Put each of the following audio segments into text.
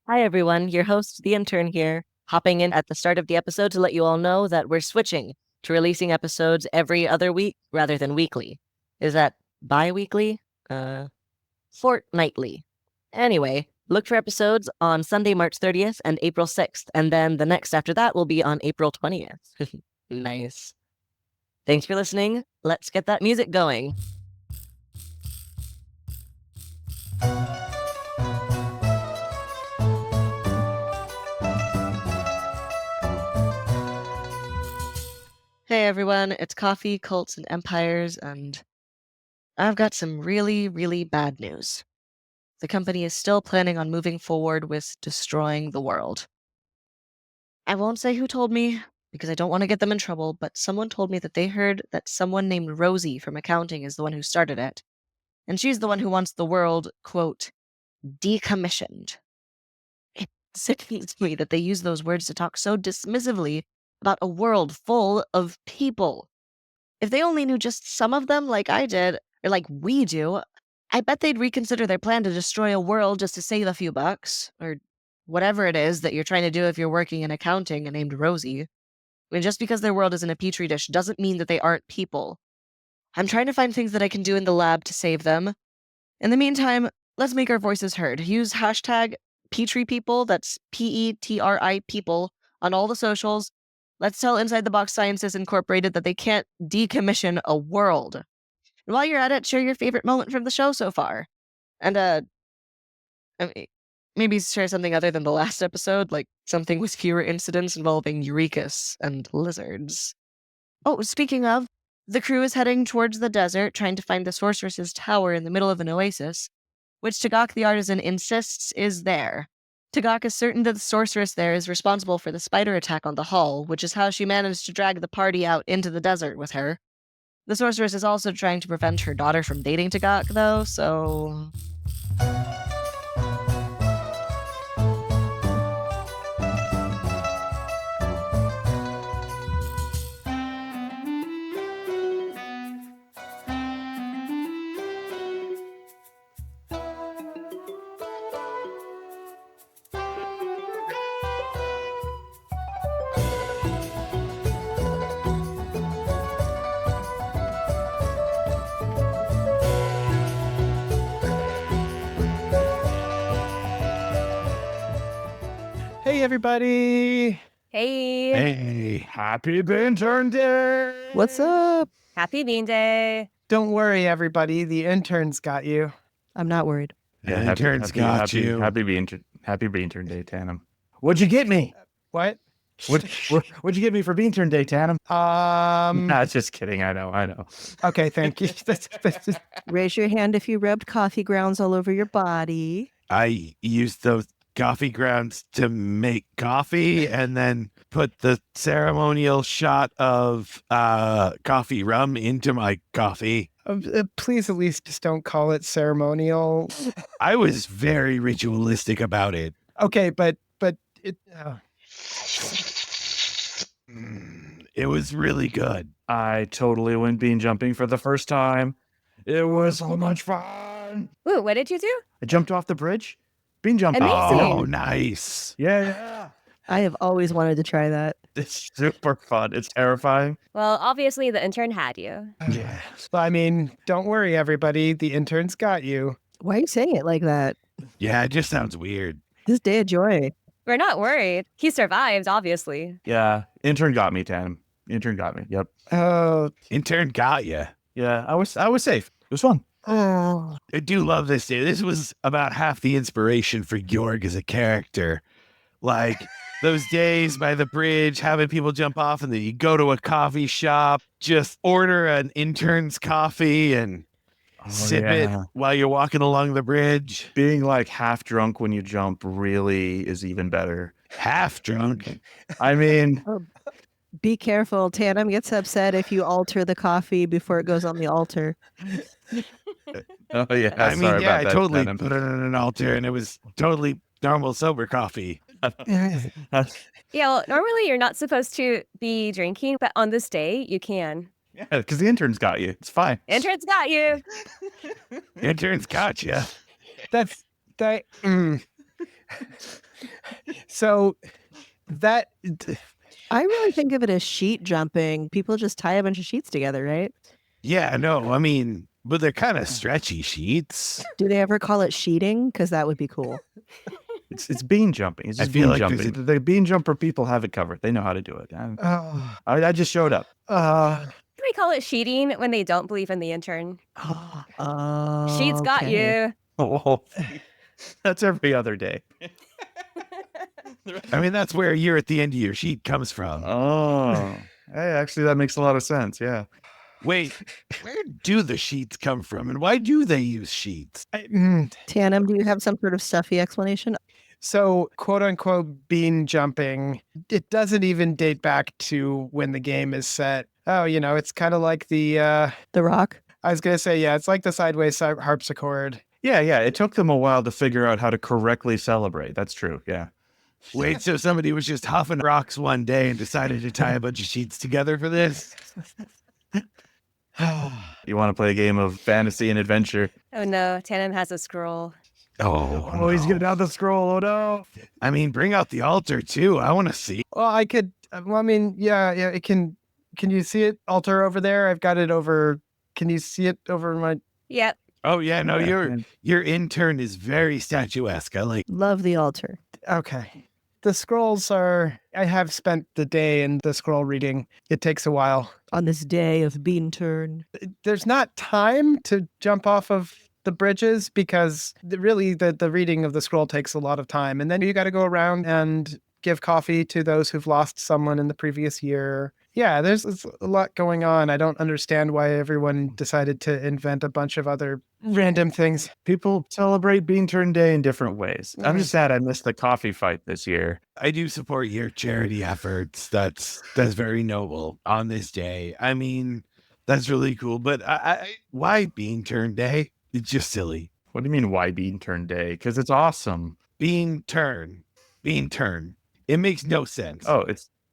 Hi, everyone. Your host, the intern here, hopping in at the start of the episode to let you all know that we're switching to releasing episodes every other week rather than weekly. Is that bi-weekly? Fortnightly. Anyway, look for episodes on Sunday, March 30th and April 6th, and then the next after that will be on April 20th. Nice. Thanks for listening. Let's get that music going. Hey everyone, it's Coffee, Cults, and Empires, and I've got some really, really bad news. The company is still planning on moving forward with destroying the world. I won't say who told me, because I don't want to get them in trouble, but someone told me that they heard that someone named Rosie from accounting is the one who started it, and she's the one who wants the world, quote, decommissioned. It sickens me that they use those words to talk so dismissively about a world full of people. If they only knew just some of them like I did, or like we do, I bet they'd reconsider their plan to destroy a world just to save a few bucks, or whatever it is that you're trying to do if you're working in accounting and named Rosie. I mean, just because their world is in a petri dish doesn't mean that they aren't people. I'm trying to find things that I can do in the lab to save them. In the meantime, let's make our voices heard. Use hashtag #PetriPeople, that's PETRI people, on all the socials. Let's tell Inside the Box Sciences Incorporated that they can't decommission a world. And while you're at it, share your favorite moment from the show so far. And I mean, maybe share something other than the last episode, like something with fewer incidents involving Urekas and lizards. Oh, speaking of, the crew is heading towards the desert, trying to find the sorceress's tower in the middle of an oasis, which Tagak the artisan insists is there. Tagak is certain that the sorceress there is responsible for the spider attack on the hall, which is how she managed to drag the party out into the desert with her. The sorceress is also trying to prevent her daughter from dating Tagak, though, so... Hey, everybody. Hey. Hey, happy Beantern Day. What's up? Happy Bean Day. Don't worry, everybody. The intern's got you. I'm not worried. Yeah, The intern's got you. Happy Beantern Day, Tanam. What'd you get me? What? What'd you get me for Beantern Day, Tanam? Nah, just kidding. I know. Okay, thank you. Raise your hand if you rubbed coffee grounds all over your body. I used those coffee grounds to make coffee and then put the ceremonial shot of coffee rum into my coffee. Please at least just don't call it ceremonial. I was very ritualistic about it. Okay, but it... It was really good. I totally went bean jumping for the first time. It was so much fun. Ooh, what did you do? I jumped off the bridge. Bean jumping. Amazing. Oh, nice. Yeah. I have always wanted to try that. It's super fun. It's terrifying. Well, obviously the intern had you. Yeah. I mean, don't worry, everybody. The intern's got you. Why are you saying it like that? Yeah, it just sounds weird. This day of joy. We're not worried. He survived, obviously. Yeah. Intern got me, Tanam. Intern got me. Yep. Oh, Intern got you. Yeah, I was safe. It was fun. oh. I do love this day. This was about half the inspiration for Georg as a character. Like those days by the bridge, having people jump off, and then you go to a coffee shop, just order an intern's coffee and sip it while you're walking along the bridge. Being like half drunk when you jump really is even better. Half drunk. I mean, Be careful. Tanam gets upset if you alter the coffee before it goes on the altar. oh yeah. I mean, sorry yeah, I about that, totally Tanam. put it on an altar, and it was totally normal sober coffee. Yeah, well, normally you're not supposed to be drinking, but on this day, you can. Yeah, because the intern's got you. It's fine. Intern's got you. Intern's got you. That's that. So that I really think of it as sheet jumping. People just tie a bunch of sheets together, right? Yeah, no, I mean, but they're kind of stretchy sheets. Do they ever call it sheeting? Because that would be cool. It's bean jumping. It's I just feel bean like jumping. there's The bean jumper people have it covered. They know how to do it. I just showed up. We call it sheeting when they don't believe in the intern. Sheets got Okay. you. Oh, that's every other day. I mean, that's where you're at the end of your sheet comes from. Oh, hey, actually, that makes a lot of sense. Yeah. Wait, where do the sheets come from, and why do they use sheets? Tanam, do you have some sort of stuffy explanation? So, quote unquote, bean jumping, it doesn't even date back to when the game is set. Oh, it's kind of like The Rock? I was going to say, yeah, it's like the sideways harpsichord. Yeah. It took them a while to figure out how to correctly celebrate. That's true. Yeah. Wait, so somebody was just huffing rocks one day and decided to tie a bunch of sheets together for this? You want to play a game of fantasy and adventure? Oh no, Tanam has a scroll. Oh, he's getting out the scroll. Oh no. I mean, bring out the altar too. I want to see. Well, I could, well, I mean, yeah, it can you see it, altar over there? I've got it over, can you see it over my, Yep. Oh yeah, no, Yeah. your intern is very statuesque. I like. Love the altar. okay. The scrolls I have spent the day in the scroll reading. It takes a while. On this day of Beantern. There's not time to jump off of the bridges because really the reading of the scroll takes a lot of time. And then you got to go around and give coffee to those who've lost someone in the previous year. Yeah, there's a lot going on. I don't understand why everyone decided to invent a bunch of other random things. People celebrate Beantern Day in different ways. I'm just sad I missed the coffee fight this year. I do support your charity efforts. That's very noble on this day. I mean, that's really cool. But why Beantern Day? It's just silly. What do you mean, why Beantern Day? Because it's awesome. Beantern. It makes no sense. Oh,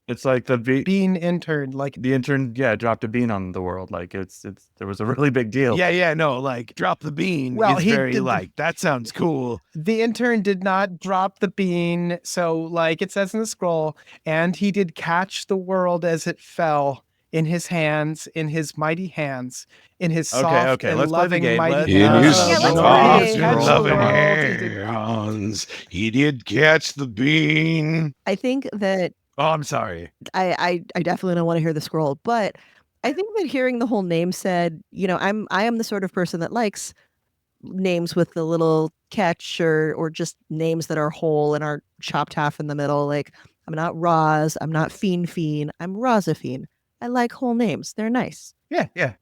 it's like the Bean intern, like the intern, dropped a bean on the world. Like it's there was a really big deal. Yeah, no, like drop the bean. Well, is he very did- like that sounds cool. the intern did not drop the bean. So like it says in the scroll, and he did catch the world as it fell in his hands, in his mighty hands, in his soft Okay, and let's play the loving game. mighty Let's- hands. Yeah, let's soft play. and Catch the loving world, he did- hands. He did catch the bean. I think that Oh, I'm sorry. I definitely don't want to hear the scroll, but I think that hearing the whole name said, I am the sort of person that likes names with the little catch or just names that are whole and aren't chopped half in the middle. Like I'm not Roz, I'm not Fiend, I'm Rosaphine. I like whole names. They're nice. Yeah.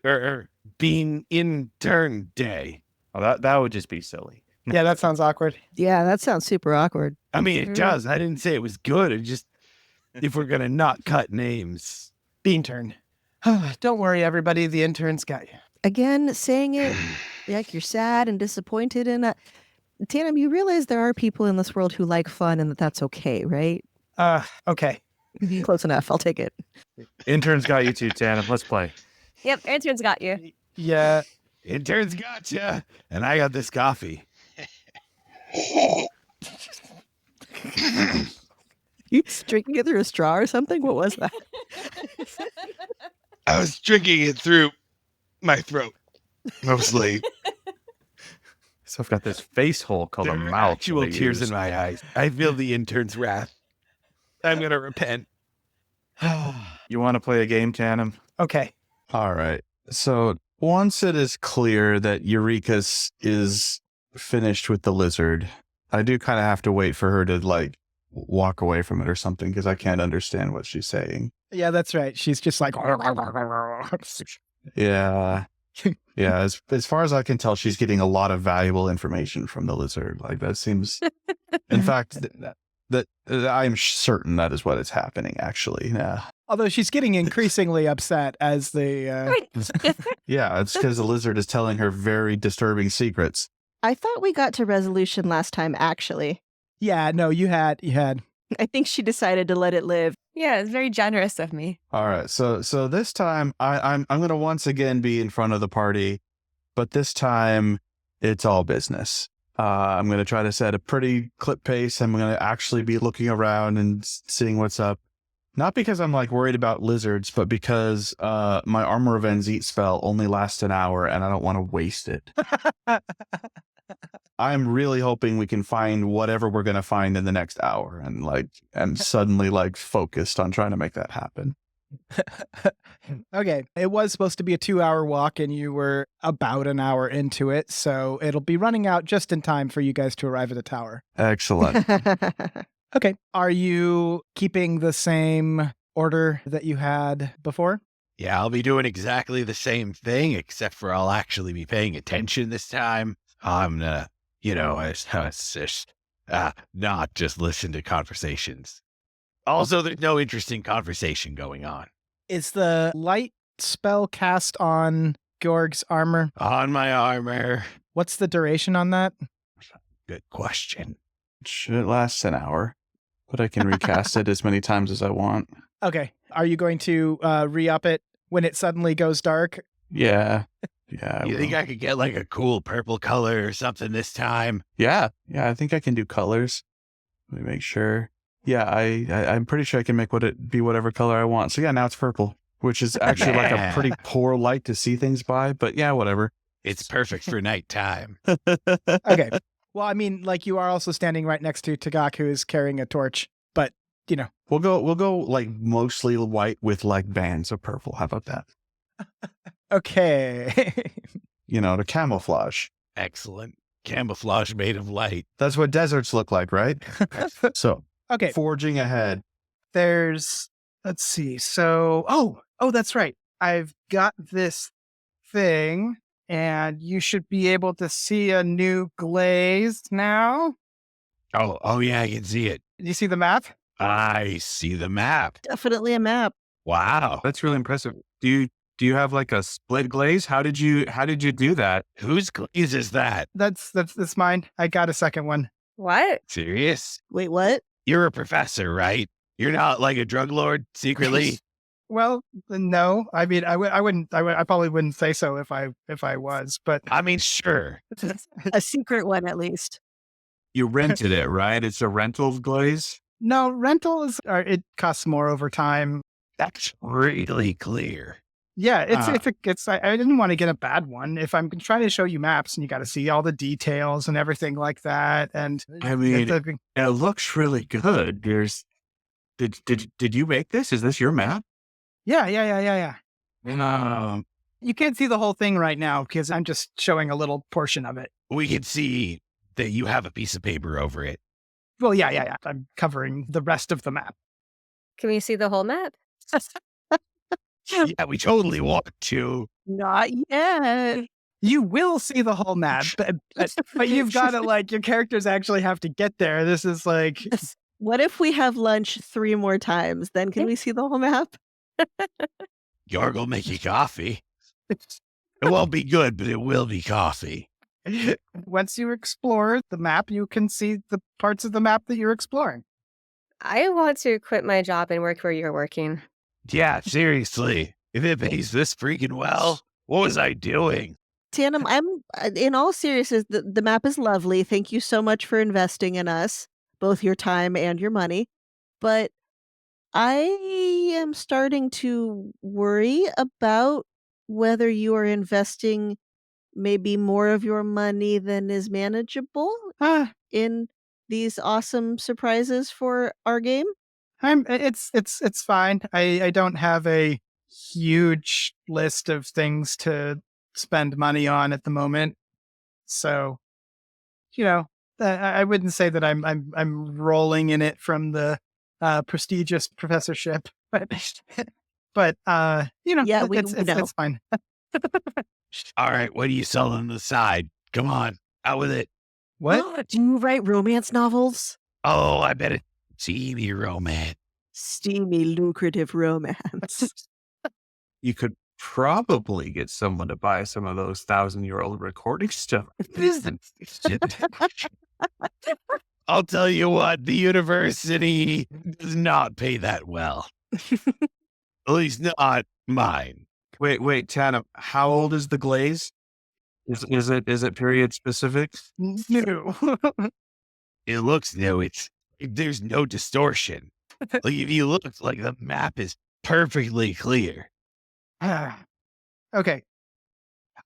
Bean intern day. Oh, that would just be silly. Yeah, that sounds awkward. Yeah, that sounds super awkward. I mean, it Mhm. does. I didn't say it was good. It just if we're gonna not cut names. Bean turn. Don't worry, everybody. The intern's got you. Again, saying it like you're sad and disappointed and Tanam, you realize there are people in this world who like fun and that's okay, right? Okay. Close enough. I'll take it. Intern's got you too, Tanam. Let's play. Yep, intern's got you. Yeah. Intern's gotcha, and I got this coffee. You drinking it through a straw or something? What was that? I was drinking it through my throat, mostly. So I've got this face hole called There a are mouth. actual that they tears use. in my eyes. I feel the intern's wrath. I'm gonna repent. You want to play a game, Tanam? Okay. All right. So once it is clear that Urekas is finished with the lizard, I do kind of have to wait for her to like walk away from it or something because I can't understand what she's saying. Yeah, that's right. She's just like. Yeah. Yeah. As far as I can tell, she's getting a lot of valuable information from the lizard. Like that seems, in fact, that I'm certain that is what is happening, actually. Yeah. Although she's getting increasingly upset as the. Yeah. It's because the lizard is telling her very disturbing secrets. I thought we got to resolution last time, actually. Yeah, no, you had. I think she decided to let it live. Yeah, it's very generous of me. All right, so this time I'm going to once again be in front of the party, but this time it's all business. I'm going to try to set a pretty clip pace. I'm going to actually be looking around and seeing what's up. Not because I'm like worried about lizards, but because my Armor of Enzit spell only lasts an hour and I don't want to waste it. I'm really hoping we can find whatever we're going to find in the next hour and I'm suddenly focused on trying to make that happen. Okay. It was supposed to be a 2-hour walk and you were about an hour into it. So it'll be running out just in time for you guys to arrive at the tower. Excellent. Okay. Are you keeping the same order that you had before? Yeah, I'll be doing exactly the same thing, except for I'll actually be paying attention this time. I'm gonna, not just listen to conversations. Also, there's no interesting conversation going on. Is the light spell cast on Georg's armor? On my armor. What's the duration on that? Good question. Should last an hour, but I can recast it as many times as I want. Okay. Are you going to re-up it when it suddenly goes dark? Yeah. Yeah. You think I could get like a cool purple color or something this time? Yeah. Yeah. I think I can do colors. Let me make sure. Yeah. I'm pretty sure I can make it be whatever color I want. So yeah, now it's purple, which is actually like a pretty poor light to see things by, but yeah, whatever. It's perfect for nighttime. Okay. Well, I mean, you are also standing right next to Tagak, who is carrying a torch, but We'll go like mostly white with bands of purple. How about that? Okay. To camouflage. Excellent. Camouflage made of light. That's what deserts look like, right? So, Okay. forging ahead. Let's see. So, oh, that's right. I've got this thing and you should be able to see a new glaze now. Oh yeah, I can see it. Do you see the map? I see the map. Definitely a map. Wow. That's really impressive. Do you have a split glaze? How did you do that? Whose glaze is that? That's mine. I got a second one. What? Serious? Wait, what? You're a professor, right? You're not like a drug lord secretly? Well, no. I mean, I probably wouldn't say so if I was, but I mean, sure. A secret one, at least. You rented it, right? It's a rental glaze? no, rental it costs more over time. That's really clear. Yeah, I didn't want to get a bad one. If I'm trying to show you maps and you got to see all the details and everything like that, and I mean, it looks really good. Did you make this? Is this your map? yeah. Um, You can't see the whole thing right now because I'm just showing a little portion of it. We can see that you have a piece of paper over it. Well, yeah. I'm covering the rest of the map. Can we see the whole map? Yeah, we totally want to. Not yet. You will see the whole map, but you've got to your characters actually have to get there. This is What if we have lunch 3 more times? Then can we see the whole map? Yorg will make you coffee. It won't be good, but it will be coffee. once you explore the map, you can see the parts of the map that you're exploring. I want to quit my job and work where you're working. Yeah, seriously. If it pays this freaking well, what was I doing? Tanam, I'm in all seriousness, the map is lovely. Thank you so much for investing in us, both your time and your money. But I am starting to worry about whether you are investing maybe more of your money than is manageable in these awesome surprises for our game. It's fine. I don't have a huge list of things to spend money on at the moment. So, I wouldn't say that I'm rolling in it from the prestigious professorship, but Yeah, we know. it's fine. All right, what are you selling on the side? Come on, out with it. What? Do you write romance novels? Oh, I bet it's steamy romance. Steamy, lucrative romance. you could probably get someone to buy some of those 1,000-year-old recording stuff. I'll tell you what, the university does not pay that well. At least not mine. Wait, Tanam, how old is the glaze? Is it period specific? No. It looks there's no distortion. Like if you look, like the map is perfectly clear. Okay.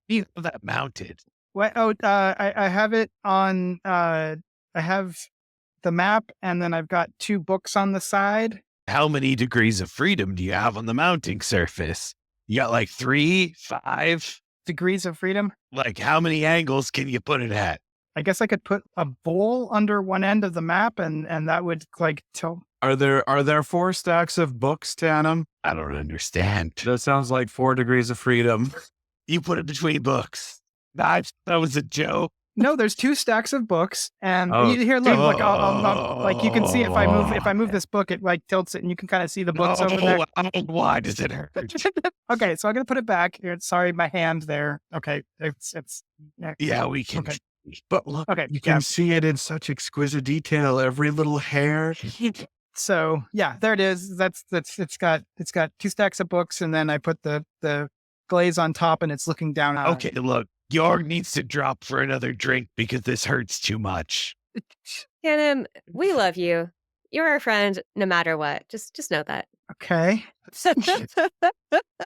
You have that mounted. What? Oh, I have it on. I have the map, and then I've got 2 books on the side. How many degrees of freedom do you have on the mounting surface? You got like 3, 5? Degrees of freedom. Like how many angles can you put it at? I guess I could put a bowl under one end of the map, and that would like tell. Are there 4 stacks of books, Tanam? I don't understand. That sounds like 4 degrees of freedom. You put it between books. That was a joke. No, there's 2 stacks of books, and Oh. here, look, like you can see if I move this book, it like tilts it, and you can kind of see the books over there. Why does it hurt? Okay, so I'm gonna put it back here. Sorry, my hand there. Okay, it's Yeah, we can. Okay. But look, Okay, You can see it in such exquisite detail, every little hair. So yeah, there it is. That's it's got 2 stacks of books, and then I put the glaze on top, and it's looking down. Okay, look, Jorg needs to drop for another drink because this hurts too much. Tanam, we love you. You're our friend no matter what. Just know that. Okay.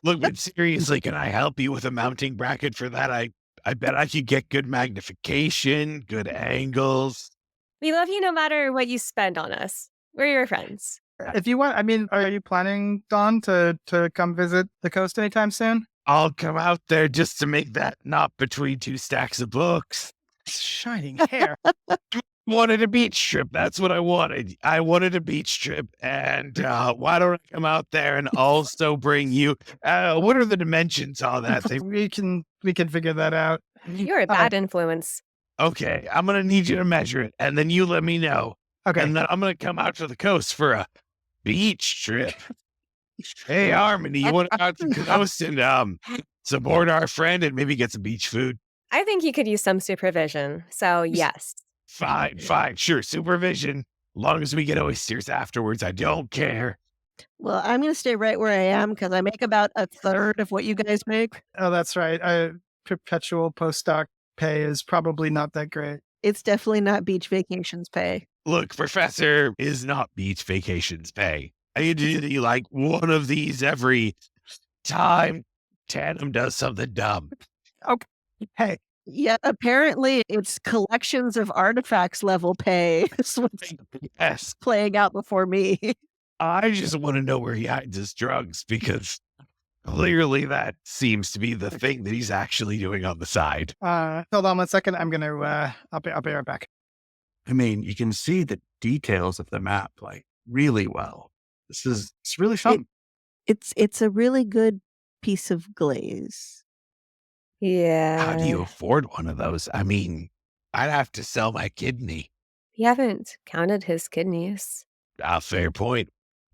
Look, but seriously, can I help you with a mounting bracket for that? I bet I could get good magnification, good angles. We love you no matter what you spend on us. We're your friends. If you want, I mean, are you planning, Dawn, to come visit the coast anytime soon? I'll come out there just to make that knot between 2 stacks of books. Shining hair. Wanted a beach trip. That's what I wanted. I wanted a beach trip. And why don't I come out there and also bring you? What are the dimensions on that thing? we can figure that out. You're a bad influence. Okay, I'm gonna need you to measure it, and then you let me know. Okay. And then I'm gonna come out to the coast for a beach trip. Hey, Harmony, you want to go out to the coast and support our friend and maybe get some beach food? I think you could use some supervision. So yes. Fine, sure, supervision. Long as we get oysters afterwards, I don't care. Well, I'm going to stay right where I am because I make about a third of what you guys make. Oh, that's right. Perpetual postdoc pay is probably not that great. It's definitely not beach vacations pay. Look, Professor is not beach vacations pay. I do like one of these every time Tanam does something dumb. Hey, Yeah, apparently it's collections of artifacts level pay is what's Yes, playing out before me. I just want to know where he hides his drugs because clearly that seems to be the thing that he's actually doing on the side. hold on 1 second. I'm gonna I'll be right back. I mean, you can see the details of the map like really well. It's really fun. It's a really good piece of glaze. Yeah. How do you afford one of those? I mean, I'd have to sell my kidney. You haven't counted his kidneys. Fair point.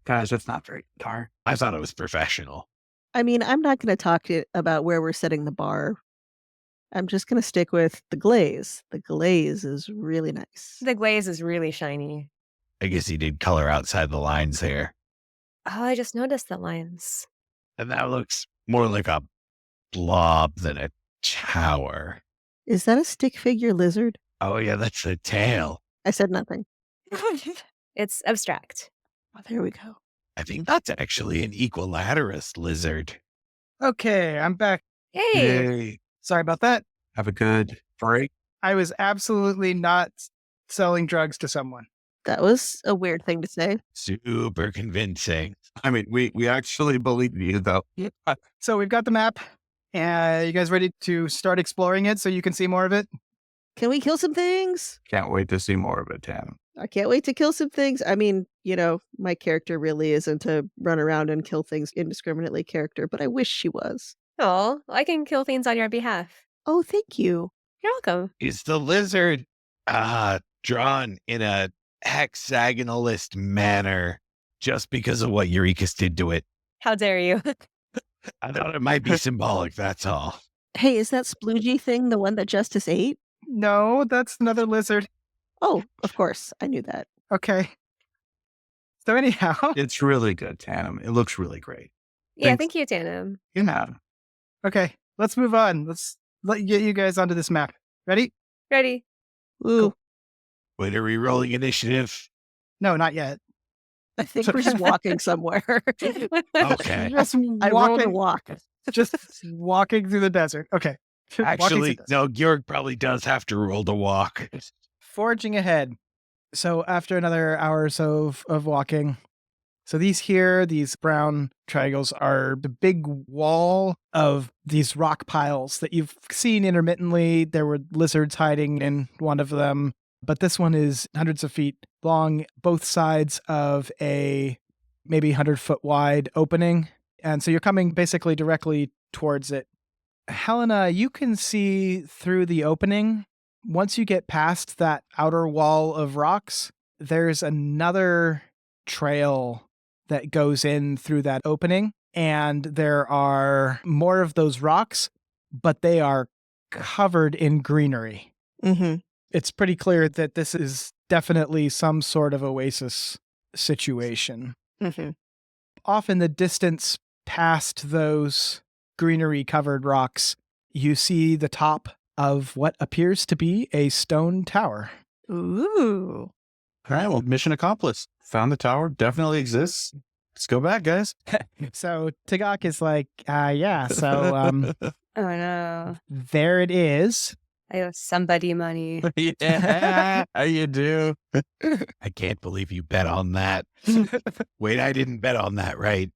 Guys, that's not very dark. I thought it was professional. I mean, I'm not going to talk about where we're setting the bar. I'm just going to stick with the glaze. The glaze is really nice. The glaze is really shiny. I guess he did color outside the lines there. Oh, I just noticed the lines. And that looks more like a blob than a tower. Is that a stick figure lizard? Oh, yeah, that's the tail. I said nothing. It's abstract. Oh, there we go. I think that's actually an equilaterist lizard. Okay, I'm back. Hey, Yay. Sorry about that. Have a good break. I was absolutely not selling drugs to someone. That was a weird thing to say. Super convincing. I mean, we actually believe you though. So we've got the map. You guys ready to start exploring it so you can see more of it? Can we kill some things? Can't wait to see more of it, Tanam. I can't wait to kill some things. I mean, my character really isn't a run around and kill things indiscriminately character, but I wish she was. oh, I can kill things on your behalf. Oh, thank you. You're welcome. Is the lizard drawn in a hexagonalist manner just because of what Urekas did to it? How dare you? I thought it might be symbolic, that's all. Hey, is that sploogie thing the one that Justice ate? No, that's another lizard. Oh, of course. I knew that. Okay. So anyhow, It's really good, Tanam. It looks really great. Yeah, Thanks. thank you, Tanam. You know, okay, let's move on. Let's let get you guys onto this map. Ready? Ready? Ooh, Wait, are we rolling initiative? No, not yet. I think we're just walking somewhere. Okay. Just I rolled a walking, walk. just walking through the desert. Okay. Walking through Actually, the- no, Georg probably does have to roll to walk. forging ahead. So after another hour or so of walking, so these brown triangles are the big wall of these rock piles that you've seen intermittently. There were lizards hiding in one of them, but this one is hundreds of feet long, both sides of a maybe 100-foot wide opening. And so you're coming basically directly towards it. Helena, you can see through the opening. Once you get past that outer wall of rocks, there's another trail that goes in through that opening. And there are more of those rocks, but they are covered in greenery. Mm-hmm. It's pretty clear that this is definitely some sort of oasis situation. Mm-hmm. Off in the distance, past those greenery covered rocks, you see the top of what appears to be a stone tower. Ooh. All right, well, mission accomplished. Found the tower. Definitely exists. Let's go back, guys. So Tagak is like, yeah, so Oh no. there it is. I owe somebody money. Yeah, how you do? I can't believe you bet on that. Wait, I didn't bet on that, right?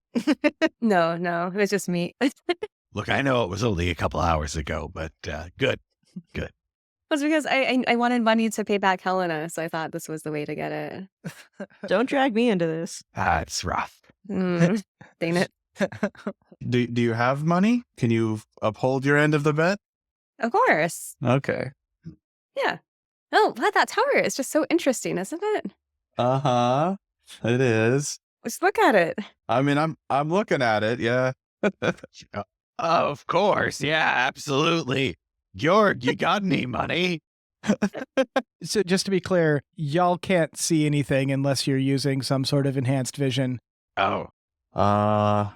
No, it was just me. Look, I know it was only a couple hours ago, but good. It was because I wanted money to pay back Helena, so I thought this was the way to get it. Don't drag me into this. It's rough. Dang it. Do you have money? Can you uphold your end of the bet? Of course. Okay. Yeah. Oh, what that tower is just so interesting, isn't it? Uh-huh. It is. Just look at it. I mean, I'm looking at it, yeah. Of course. Yeah, absolutely. Georg, you got any money? So just to be clear, y'all can't see anything unless you're using some sort of enhanced vision. Oh,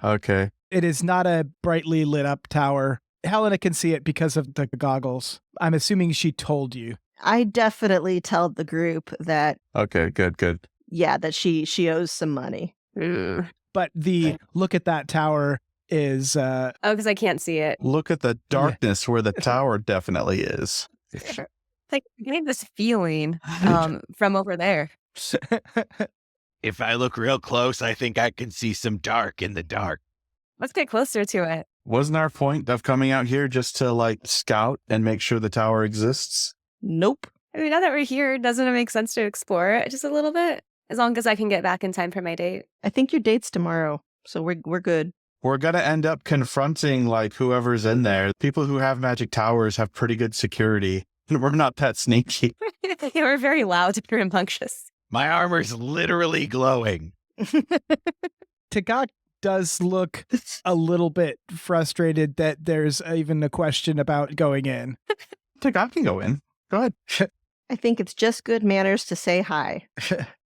Okay. It is not a brightly lit up tower. Helena can see it because of the goggles. I'm assuming she told you. I definitely tell the group that, Okay, good. yeah, that she owes some money. But the look at that tower is Oh, because I can't see it. Look at the darkness where the tower definitely is. Like, I get this feeling from over there. if I look real close, I think I can see some dark in the dark. Let's get closer to it. Wasn't our point of coming out here just to like scout and make sure the tower exists? Nope. I mean, now that we're here, doesn't it make sense to explore it just a little bit? As long as I can get back in time for my date. I think your date's tomorrow, so we're good. We're gonna end up confronting like whoever's in there. People who have magic towers have pretty good security. We're not that sneaky. We're very loud and rambunctious. My armor's literally glowing. Tagak does look a little bit frustrated that there's even a question about going in. I can go in. Go ahead. I think it's just good manners to say hi.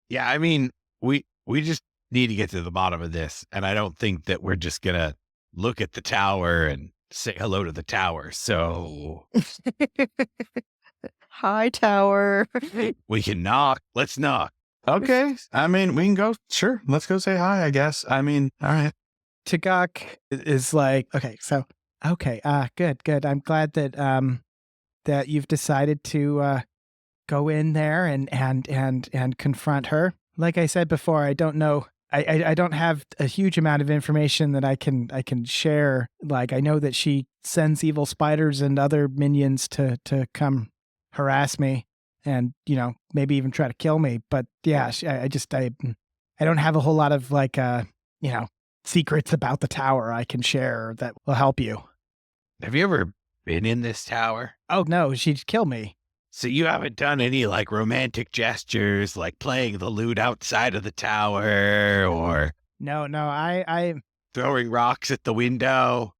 Yeah, I mean, we just need to get to the bottom of this, and I don't think that we're just gonna look at the tower and say hello to the tower. So Hi, tower. we can knock. Let's knock. Okay. I mean, we can go. Sure. Let's go say hi, I guess. I mean, all right. Tagak is like, okay, good. I'm glad that that you've decided to go in there and confront her. Like I said before, I don't know. I don't have a huge amount of information that I can share. Like I know that she sends evil spiders and other minions to come harass me and, maybe even try to kill me. But yeah, I don't have a whole lot of secrets about the tower I can share that will help you. Have you ever been in this tower? Oh no, she'd kill me. So you haven't done any like romantic gestures, like playing the lute outside of the tower or No, I throwing rocks at the window?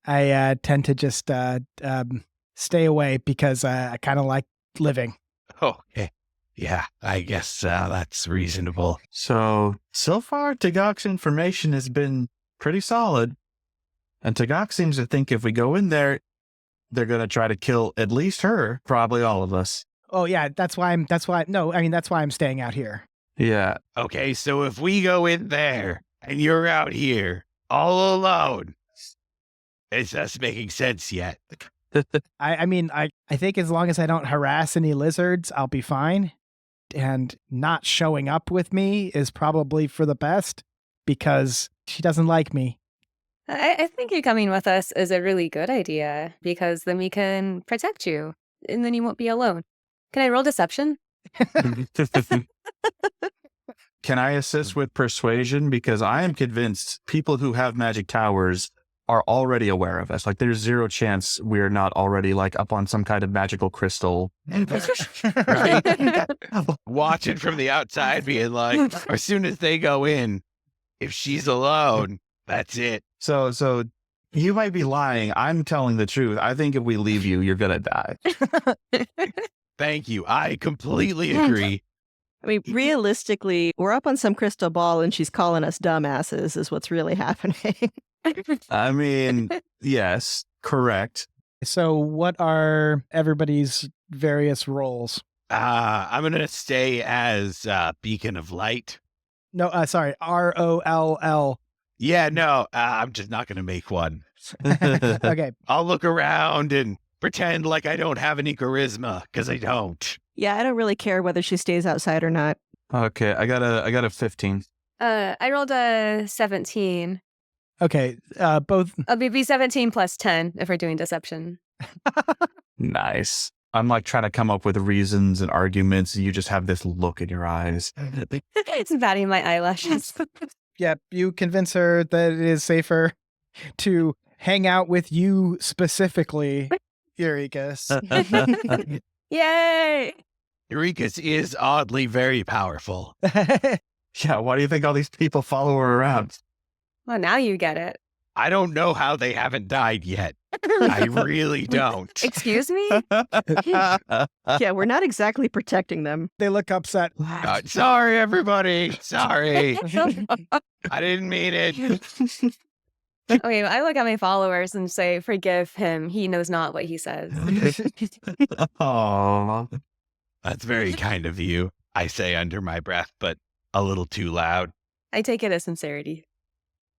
tend to just stay away because I kind of like living. Okay. Yeah, I guess that's reasonable. So far, Tagak's information has been pretty solid. And Tagak seems to think if we go in there, they're gonna try to kill at least her, probably all of us. Oh yeah, that's why I'm staying out here. Yeah. Okay, so if we go in there and you're out here all alone, is this making sense yet? I think as long as I don't harass any lizards, I'll be fine. And not showing up with me is probably for the best because she doesn't like me. I think you coming with us is a really good idea because then we can protect you and then you won't be alone. Can I roll deception? Can I assist with persuasion? Because I am convinced people who have magic towers are already aware of us. Like, there's zero chance we're not already like up on some kind of magical crystal. Right? Watching from the outside, being like, as soon as they go in, if she's alone, that's it. So you might be lying. I'm telling the truth. I think if we leave you, you're gonna die. Thank you. I completely agree. I mean, realistically, we're up on some crystal ball and she's calling us dumbasses is what's really happening. I mean, yes, correct. So what are everybody's various roles? I'm going to stay as Beacon of Light. No, sorry, ROLL. Yeah, no, I'm just not going to make one. Okay. I'll look around and pretend like I don't have any charisma, because I don't. Yeah, I don't really care whether she stays outside or not. Okay, I got a 15. I rolled a 17. Okay, both. It'll be 17 plus 10 if we're doing deception. Nice. I'm like trying to come up with reasons and arguments, and you just have this look in your eyes. It's batting my eyelashes. Yeah, you convince her that it is safer to hang out with you specifically, Urekas. Yay! Urekas is oddly very powerful. Yeah, why do you think all these people follow her around? Well, now you get it. I don't know how they haven't died yet. I really don't. Excuse me? Yeah, we're not exactly protecting them. They look upset. Sorry, everybody. Sorry. I didn't mean it. Okay, I look at my followers and say, forgive him. He knows not what he says. Oh, That's very kind of you, I say under my breath, but a little too loud. I take it as sincerity.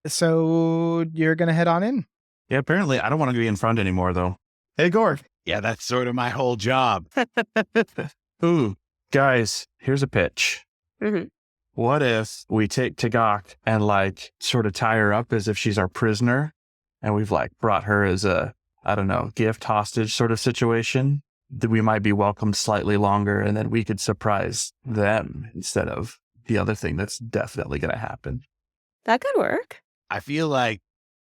So you're going to head on in? yeah. Apparently, I don't want to be in front anymore, though. Hey, Gorg. Yeah, that's sort of my whole job. Ooh, guys, here's a pitch. Mhm. What if we take Tagak and like sort of tie her up as if she's our prisoner, and we've like brought her as a, I don't know, gift hostage sort of situation? That we might be welcomed slightly longer, and then we could surprise them instead of the other thing that's definitely going to happen. That could work. I feel like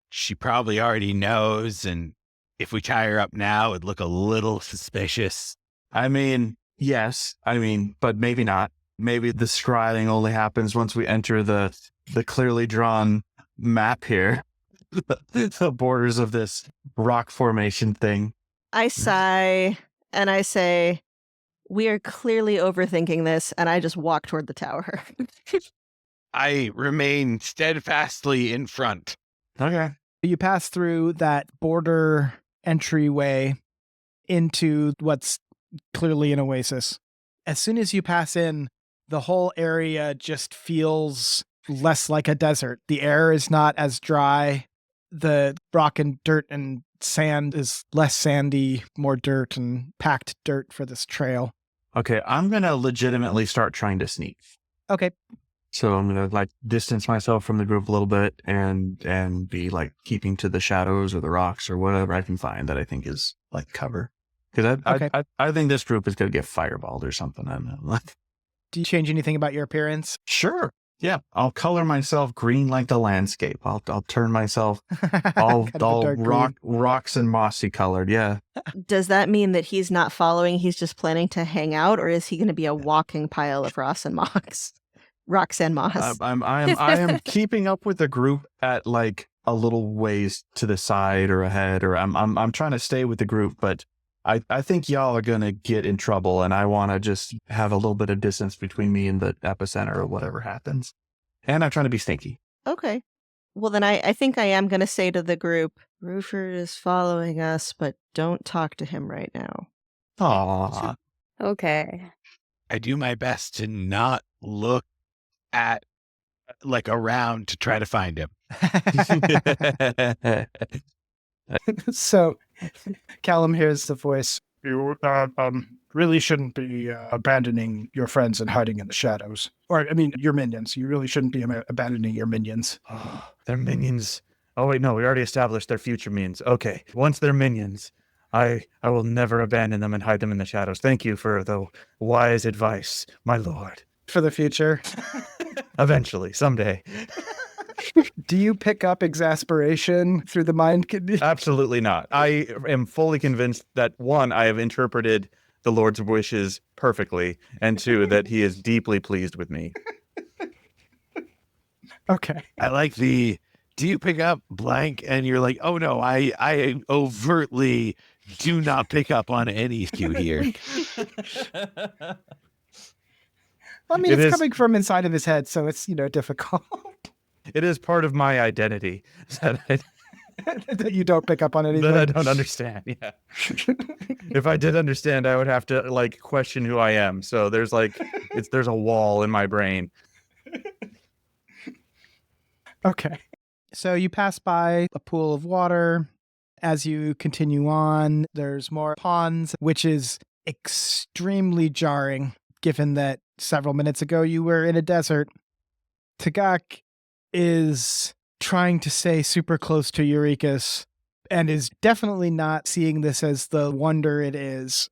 she probably already knows, and if we tie her up now, it'd look a little suspicious. I mean, yes, but maybe not. Maybe the scrying only happens once we enter the clearly drawn map here, the borders of this rock formation thing. I sigh and I say, we are clearly overthinking this, and I just walk toward the tower. I remain steadfastly in front. Okay. You pass through that border entryway into what's clearly an oasis. As soon as you pass in, the whole area just feels less like a desert. The air is not as dry. The rock and dirt and sand is less sandy, more dirt and packed dirt for this trail. Okay, I'm going to legitimately start trying to sneak. Okay. So I'm going to like distance myself from the group a little bit and be like keeping to the shadows or the rocks or whatever I can find that I think is like cover. Because I think this group is going to get fireballed or something. I don't know. Do you change anything about your appearance? Sure. Yeah. I'll color myself green like the landscape. I'll turn myself all Kind of a dark green. rocks and mossy colored. Yeah. Does that mean that he's not following, he's just planning to hang out, or is he going to be a walking pile of rocks and moss? Rocks and moss. I am keeping up with the group at like a little ways to the side or ahead, or I'm trying to stay with the group, but I think y'all are gonna get in trouble, and I want to just have a little bit of distance between me and the epicenter or whatever happens. And I'm trying to be stinky. Okay. Well, then I think I am going to say to the group, Roofer is following us, but don't talk to him right now. Aw. Okay. I do my best to not look at, like, around to try to find him. So Callum hears the voice. You really shouldn't be abandoning your friends and hiding in the shadows. Or, I mean, your minions. You really shouldn't be abandoning your minions. Oh, they're minions. Oh wait, no, we already established they're future minions. Okay, once they're minions, I will never abandon them and hide them in the shadows. Thank you for the wise advice, my lord. For the future. Eventually, someday. Do you pick up exasperation through the mind? Absolutely not. I am fully convinced that one, I have interpreted the Lord's wishes perfectly, and two, that he is deeply pleased with me. Okay. I like do you pick up blank and you're like, oh no, I overtly do not pick up on any cue here. I mean, It it's is- coming from inside of his head, so it's, difficult. It is part of my identity that That you don't pick up on anything. that I don't understand. Yeah. If I did understand, I would have to like question who I am. So there's there's a wall in my brain. Okay. So you pass by a pool of water. As you continue on, there's more ponds, which is extremely jarring, given that several minutes ago you were in a desert. Tagak is trying to stay super close to Urekas and is definitely not seeing this as the wonder it is.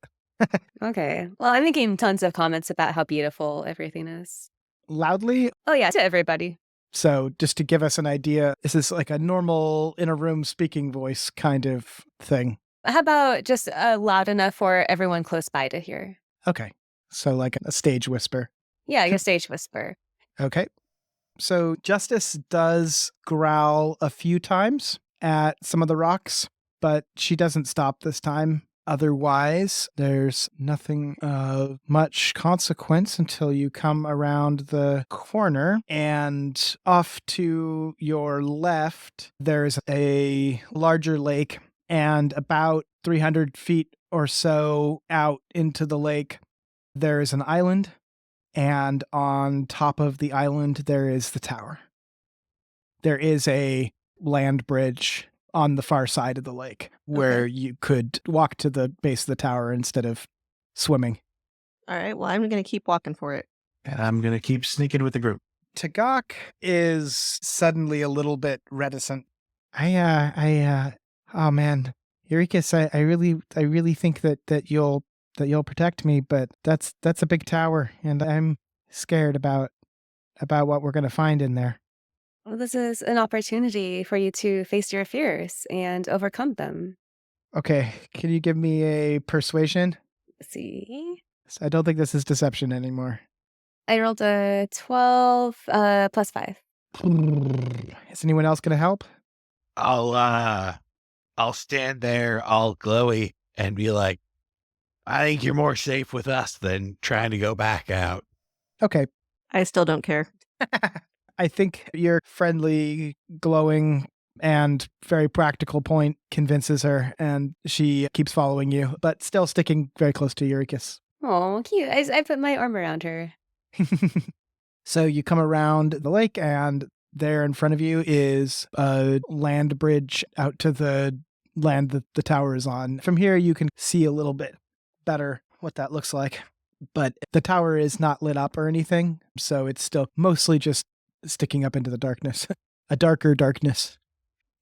Okay. Well, I'm making tons of comments about how beautiful everything is. Loudly. Oh, yeah, to everybody. So just to give us an idea, this is like a normal in a room speaking voice kind of thing. How about just loud enough for everyone close by to hear? Okay. So like a stage whisper. Yeah, like a stage whisper. Okay. So Justice does growl a few times at some of the rocks, but she doesn't stop this time. Otherwise, there's nothing of much consequence until you come around the corner, and off to your left, there's a larger lake, and about 300 feet or so out into the lake, there is an island. And on top of the island, there is the tower. There is a land bridge on the far side of the lake where you could walk to the base of the tower instead of swimming. All right, well, I'm going to keep walking for it. And I'm going to keep sneaking with the group. Tagak is suddenly a little bit reticent. Oh man, Urekas, I really think that you'll protect me, but that's a big tower, and I'm scared about what we're gonna find in there. Well, this is an opportunity for you to face your fears and overcome them. Okay, can you give me a persuasion? Let's see. I don't think this is deception anymore. I rolled a 12 plus 5. Is anyone else gonna help? I'll stand there all glowy and be like, I think you're more safe with us than trying to go back out. Okay. I still don't care. I think your friendly, glowing, and very practical point convinces her, and she keeps following you, but still sticking very close to Urekas. Oh, cute. I put my arm around her. So you come around the lake, and there in front of you is a land bridge out to the land that the tower is on. From here, you can see a little bit better what that looks like. But the tower is not lit up or anything, so it's still mostly just sticking up into the darkness, a darker darkness.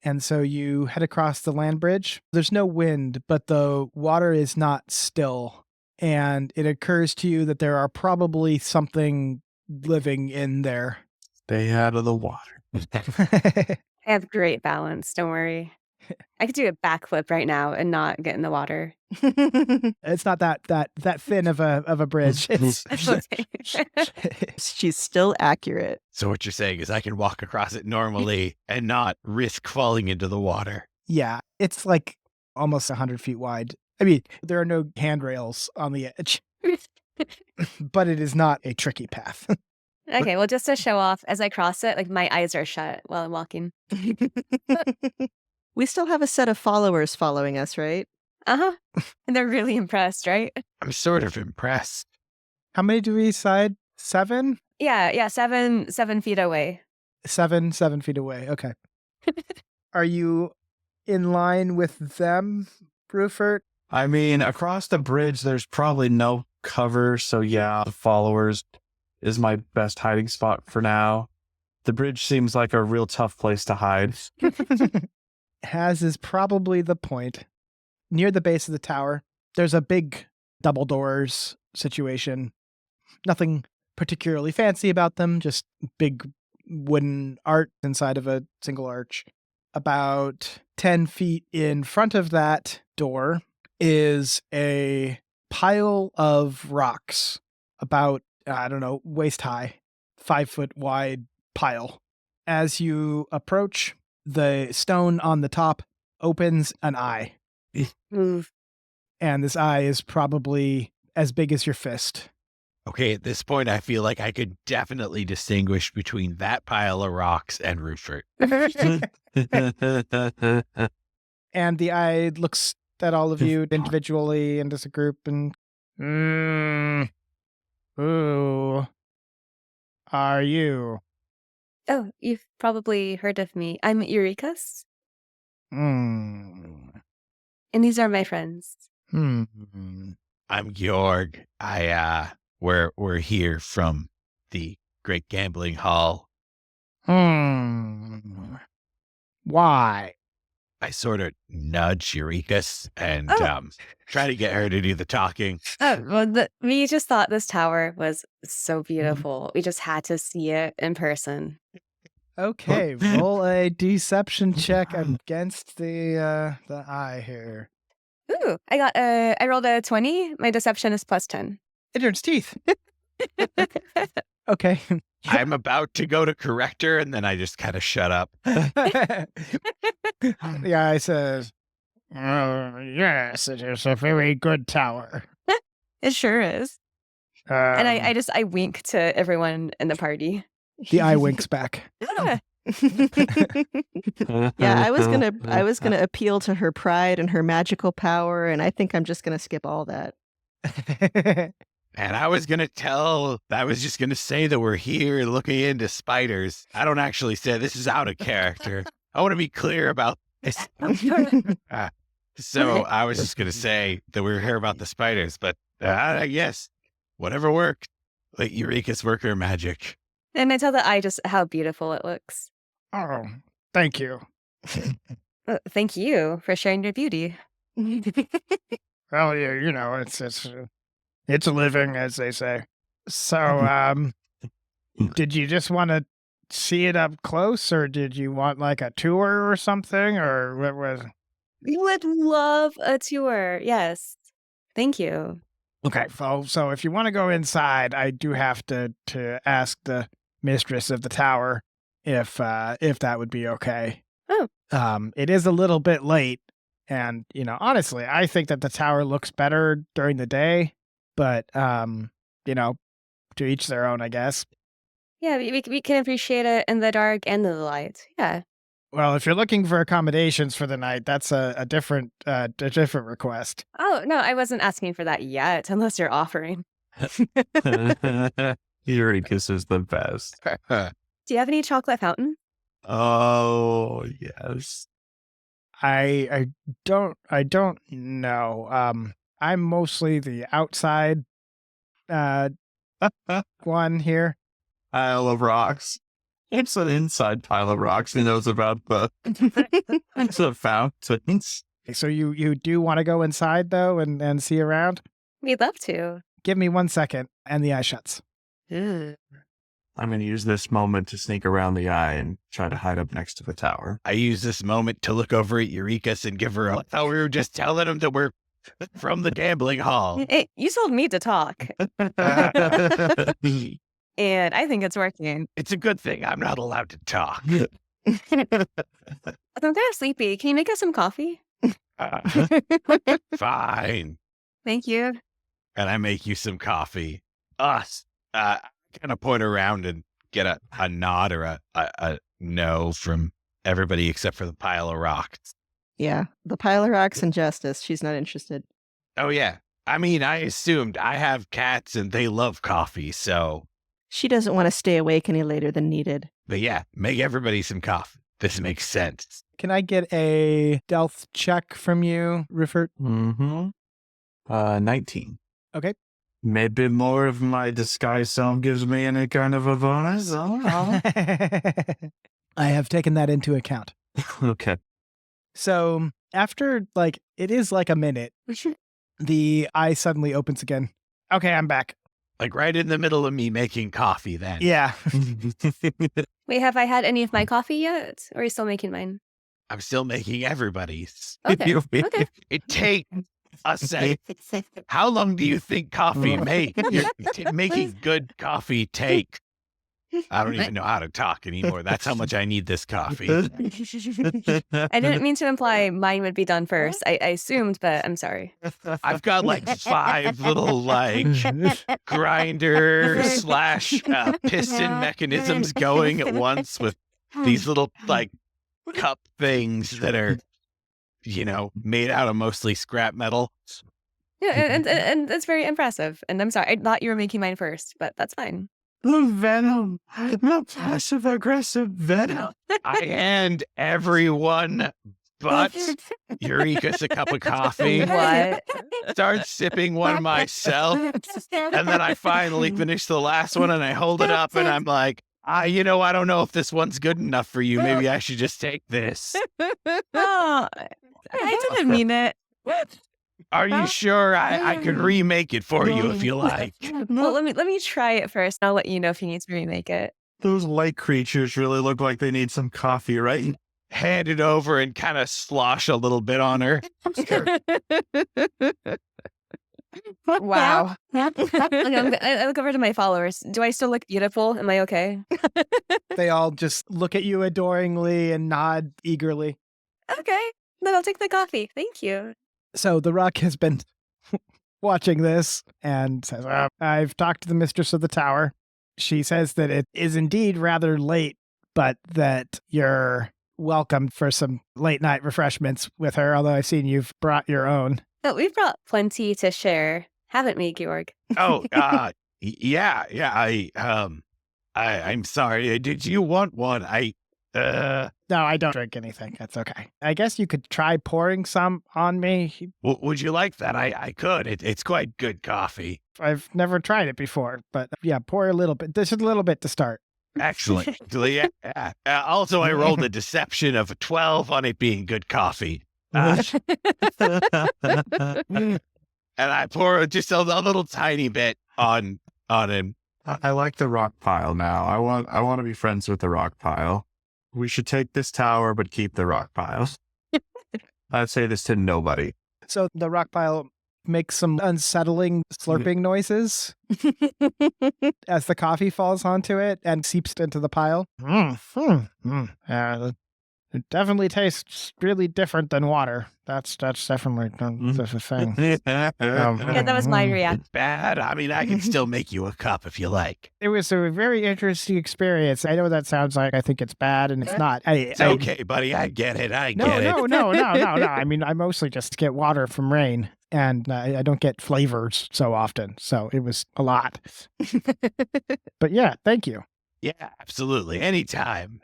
And so you head across the land bridge. There's no wind, but the water is not still. And it occurs to you that there are probably something living in there. Stay out of the water. I have great balance. Don't worry. I could do a backflip right now and not get in the water. It's not that thin of a bridge. It's That's okay. She's still accurate. So what you're saying is I can walk across it normally and not risk falling into the water. Yeah, it's like almost 100 feet wide. I mean, there are no handrails on the edge, but it is not a tricky path. Okay, well, just to show off, as I cross it, like my eyes are shut while I'm walking. We still have a set of followers following us, right? Uh-huh. And they're really impressed, right? I'm sort of impressed. How many do we decide? 7? Yeah, 7 feet away. 7 feet away. Okay. Are you in line with them, Rufert? I mean, across the bridge, there's probably no cover. So yeah, the followers is my best hiding spot for now. The bridge seems like a real tough place to hide. As is probably the point. Near the base of the tower, there's a big double doors situation. Nothing particularly fancy about them, just big wooden art inside of a single arch. About 10 feet in front of that door is a pile of rocks, about, I don't know, waist high, 5 foot wide pile. As you approach, the stone on the top opens an eye, Move. and this eye is probably as big as your fist. Okay, at this point, I feel like I could definitely distinguish between that pile of rocks and Rufert. And the eye looks at all of you individually and as a group and, who are you? Oh, you've probably heard of me. I'm Urekas, Hmm. and these are my friends. Hmm. I'm Georg. We're here from the Great Gambling Hall. Hmm. Why? I sort of nudge Urekas and Oh. try to get her to do the talking. Oh, well, we just thought this tower was so beautiful. We just had to see it in person. Okay, roll a deception check against the eye here. Ooh, I rolled a 20. My deception is +10. Intern's teeth. Okay. I'm about to go to correct her, and then I just kind of shut up. The eye says, "Oh, yes, it is a very good tower." It sure is. And I wink to everyone in the party. The eye winks back. Ah, Yeah, I was gonna appeal to her pride and her magical power, and I think I'm just gonna skip all that. And I was just going to say that we're here looking into spiders. I don't actually say this is out of character. I want to be clear about this. So I was just going to say that we were here about the spiders, but yes, whatever worked. Let Urekas work her magic. And I tell the eye just how beautiful it looks. Oh, thank you. Thank you for sharing your beauty. Well, you know, it's a living, as they say. So, did you just want to see it up close, or did you want like a tour or something, or what was? We would love a tour. Yes. Thank you. Okay, so if you want to go inside, I do have to ask the mistress of the tower if that would be okay. Oh. It is a little bit late, and honestly, I think that the tower looks better during the day, but to each their own, I guess. Yeah, we can appreciate it in the dark and in the light. Yeah. Well, if you're looking for accommodations for the night, that's a different request. Oh, no, I wasn't asking for that yet, unless you're offering. Urekas is the best. Do you have any chocolate fountain? Oh, yes. I don't know. I'm mostly the outside one here. Pile of rocks. It's an inside pile of rocks. He knows about the fountains. So you do want to go inside though and see around? We'd love to. Give me 1 second, and the eye shuts. Ugh. I'm going to use this moment to sneak around the eye and try to hide up next to the tower. I use this moment to look over at Urekas and give her we were just telling him that we're from the gambling hall. Hey, you told me to talk, and I think it's working. It's a good thing I'm not allowed to talk. I'm kind of sleepy. Can you make us some coffee? Fine. Thank you. And I make you some coffee. Kind of point around and get a nod or a no from everybody except for the pile of rocks. Yeah, the pile of rocks and Justice. She's not interested. Oh, yeah. I mean, I assumed I have cats and they love coffee, so. She doesn't want to stay awake any later than needed. But yeah, make everybody some coffee. This makes sense. Can I get a stealth check from you, Rupert? 19. Okay. Maybe more of my disguise self gives me any kind of a bonus. I have taken that into account. Okay. So after it is like a minute, the eye suddenly opens again. Okay, I'm back. Like right in the middle of me making coffee then. Yeah. Wait, have I had any of my coffee yet? Or are you still making mine? I'm still making everybody's. Okay. Okay. It takes a second. How long do you think coffee making good coffee take? I don't even know how to talk anymore. That's how much I need this coffee. I didn't mean to imply mine would be done first. I assumed, but I'm sorry. I've got like 5 little grinder / piston mechanisms going at once with these little cup things that are, made out of mostly scrap metal. Yeah, and that's very impressive. And I'm sorry, I thought you were making mine first, but that's fine. The venom. The passive aggressive venom. I hand everyone but Urekas a cup of coffee. What? Start sipping one myself. And then I finally finish the last one and I hold it up and I'm like, I don't know if this one's good enough for you. Maybe I should just take this. Oh, I didn't mean it. Are you sure? I could remake it for you if you like. Well, let me try it first. I'll let you know if you need to remake it. Those light creatures really look like they need some coffee, right? Hand it over and kind of slosh a little bit on her. Wow. I look over to my followers. Do I still look beautiful? Am I okay? They all just look at you adoringly and nod eagerly. Okay. Then I'll take the coffee. Thank you. So the rock has been watching this and says, I've talked to the mistress of the tower. She says that it is indeed rather late, but that you're welcome for some late night refreshments with her, although I've seen you've brought your own. No, we've brought plenty to share, haven't we, Georg? Oh, yeah. I'm sorry. Did you want one? No, I don't drink anything. That's okay. I guess you could try pouring some on me. Would you like that? I could. It's quite good coffee. I've never tried it before, but yeah, pour a little bit. Just a little bit to start. Excellent. Yeah. Also, I rolled a deception of a 12 on it being good coffee. And I pour just a little tiny bit on him. I like the rock pile now. I want to be friends with the rock pile. We should take this tower, but keep the rock piles. I'd say this to nobody. So the rock pile makes some unsettling slurping noises as the coffee falls onto it and seeps into the pile. It definitely tastes really different than water. That's definitely that's a thing. Yeah, that was my reaction. Bad. I mean, I can still make you a cup if you like. It was a very interesting experience. I know what that sounds like. I think it's bad, and it's not. It's okay, buddy. I get it. No. I mean, I mostly just get water from rain, and I don't get flavors so often. So it was a lot. But yeah, thank you. Yeah, absolutely. Anytime.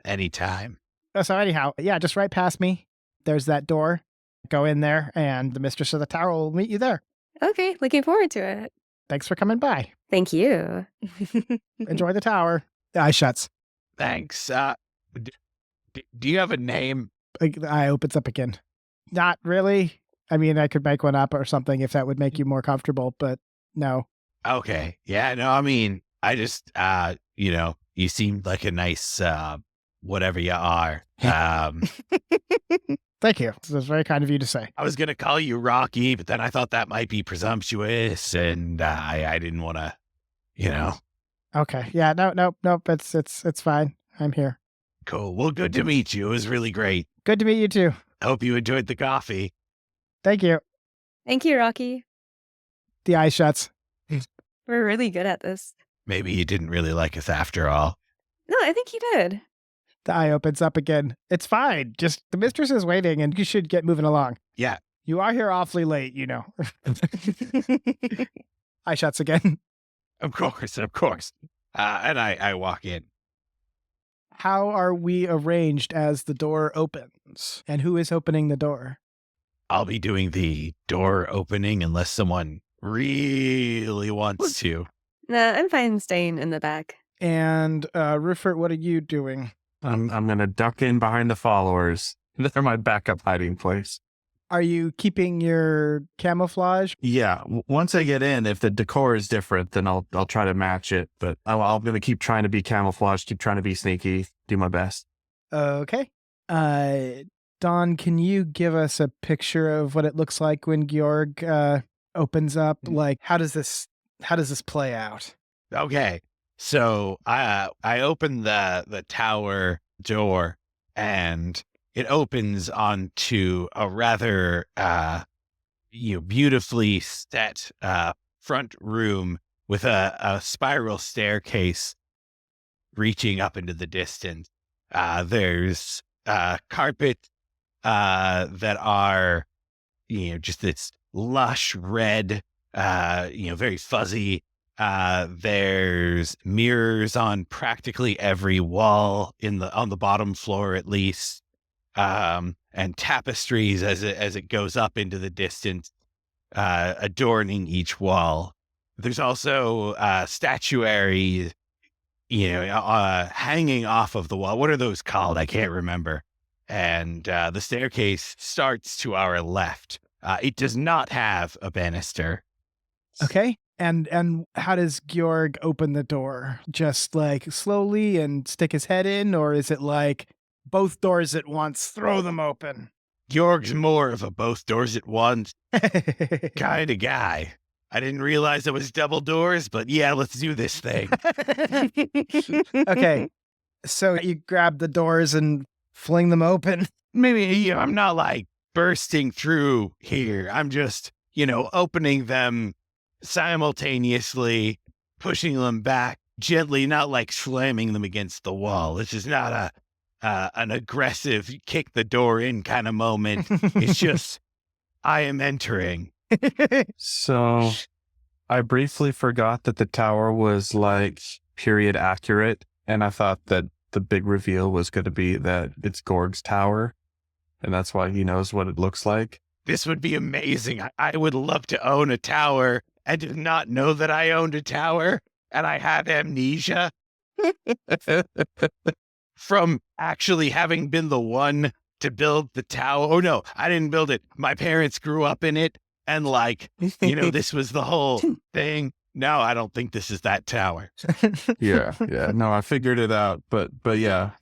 So anyhow, yeah, just right past me. There's that door. Go in there, and the mistress of the tower will meet you there. Okay, looking forward to it. Thanks for coming by. Thank you. Enjoy the tower. The eye shuts. Thanks. Do you have a name? The eye opens up again. Not really. I mean, I could make one up or something if that would make you more comfortable, but no. Okay. Yeah, no, I mean, I just, you seem like a nice, whatever you are. Thank you. That's very kind of you to say. I was going to call you Rocky, but then I thought that might be presumptuous, and I didn't want to, Okay. Yeah, nope. It's fine. I'm here. Cool. Well, good to meet you. It was really great. Good to meet you too. I hope you enjoyed the coffee. Thank you. Thank you, Rocky. The eye shuts. We're really good at this. Maybe he didn't really like us after all. No, I think he did. The eye opens up again. It's fine. Just the mistress is waiting and you should get moving along. Yeah. You are here awfully late, you know. Eye shuts again. Of course. And I walk in. How are we arranged as the door opens? And who is opening the door? I'll be doing the door opening unless someone really wants to. Nah, I'm fine staying in the back. And Rupert, what are you doing? I'm gonna duck in behind the followers. They're my backup hiding place. Are you keeping your camouflage? Yeah, once I get in, if the decor is different, then I'll try to match it. But I'm gonna keep trying to be camouflaged, keep trying to be sneaky, do my best. Okay. Dawn, can you give us a picture of what it looks like when Georg opens up? Like, how does this play out? Okay. So I open the tower door and it opens onto a rather beautifully set front room with a spiral staircase reaching up into the distance. There's carpet that are just this lush red, very fuzzy. There's mirrors on practically every wall on the bottom floor, at least, and tapestries as it goes up into the distance, adorning each wall. There's also statuary, hanging off of the wall. What are those called? I can't remember. And the staircase starts to our left. It does not have a banister. Okay. And how does Georg open the door? Just like slowly and stick his head in, or is it like both doors at once, throw them open? Georg's more of a both doors at once kind of guy. I didn't realize it was double doors, but yeah, let's do this thing. Okay. So you grab the doors and fling them open. Maybe, I'm not like bursting through here. I'm just, opening them simultaneously, pushing them back gently, not like slamming them against the wall. This is not an aggressive kick the door in kind of moment. It's just, I am entering. So I briefly forgot that the tower was like period accurate, and I thought that the big reveal was going to be that it's Gorg's tower, and that's why he knows what it looks like. This would be amazing. I would love to own a tower. I did not know that I owned a tower, and I had amnesia from actually having been the one to build the tower. Oh, no, I didn't build it. My parents grew up in it, and this was the whole thing. No, I don't think this is that tower. Yeah. No, I figured it out. But yeah,